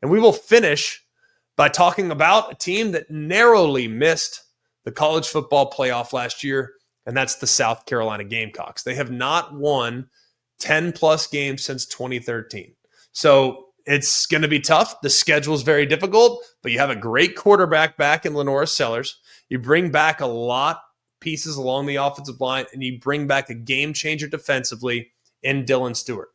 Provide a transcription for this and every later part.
And we will finish by talking about a team that narrowly missed the college football playoff last year, and that's the South Carolina Gamecocks. They have not won 10-plus games since 2013. So it's going to be tough. The schedule is very difficult, but you have a great quarterback back in Lenora Sellers. You bring back a lot pieces along the offensive line, and you bring back a game changer defensively in Dylan Stewart.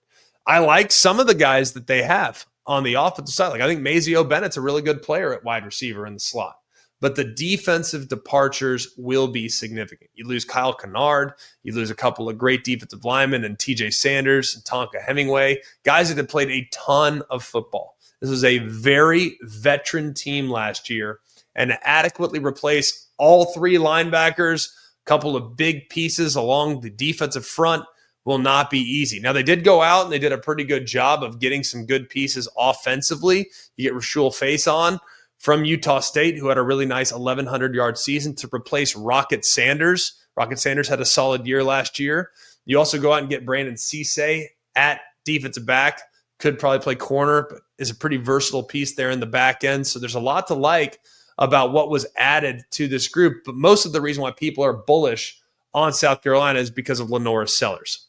I like some of the guys that they have on the offensive side. Like I think Mazio Bennett's a really good player at wide receiver in the slot. But the defensive departures will be significant. You lose Kyle Kennard. You lose a couple of great defensive linemen and TJ Sanders and Tonka Hemingway, guys that had played a ton of football. This was a very veteran team last year, and to adequately replace all three linebackers, a couple of big pieces along the defensive front will not be easy. Now, they did go out and they did a pretty good job of getting some good pieces offensively. You get Rashul Faison from Utah State, who had a really nice 1,100-yard season to replace Rocket Sanders. Rocket Sanders had a solid year last year. You also go out and get Brandon Cisse at defensive back. Could probably play corner, but is a pretty versatile piece there in the back end. So there's a lot to like about what was added to this group. But most of the reason why people are bullish on South Carolina is because of Lenora Sellers.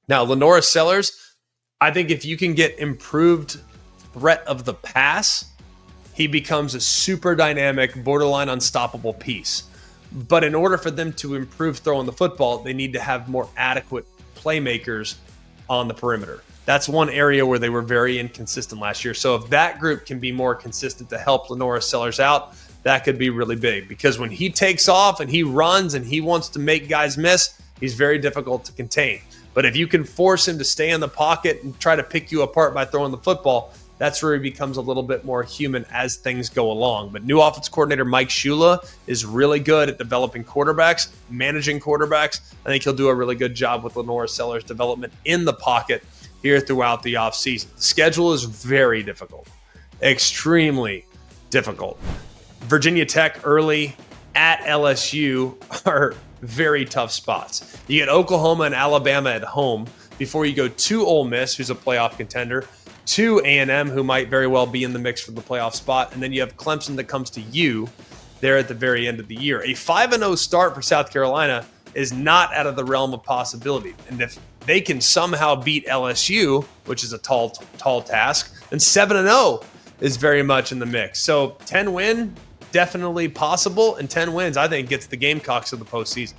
Now, Lenora Sellers, I think if you can get improved threat of the pass, he becomes a super dynamic, borderline unstoppable piece. But in order for them to improve throwing the football, they need to have more adequate playmakers on the perimeter. That's one area where they were very inconsistent last year. So if that group can be more consistent to help Lenora Sellers out, that could be really big. Because when he takes off and he runs and he wants to make guys miss, he's very difficult to contain. But if you can force him to stay in the pocket and try to pick you apart by throwing the football, that's where he becomes a little bit more human as things go along. But new offense coordinator Mike Shula is really good at developing quarterbacks, managing quarterbacks. I think he'll do a really good job with Lenora Sellers' development in the pocket here throughout the offseason. The schedule is very difficult, extremely difficult. Virginia Tech early at LSU are very tough spots. You get Oklahoma and Alabama at home before you go to Ole Miss, who's a playoff contender, to A&M, who might very well be in the mix for the playoff spot, and then you have Clemson that comes to you there at the very end of the year. A 5-0 start for South Carolina is not out of the realm of possibility. And if they can somehow beat LSU, which is a tall task, then 7-0 is very much in the mix. So 10 win, definitely possible, and 10 wins, I think, gets the Gamecocks to the postseason.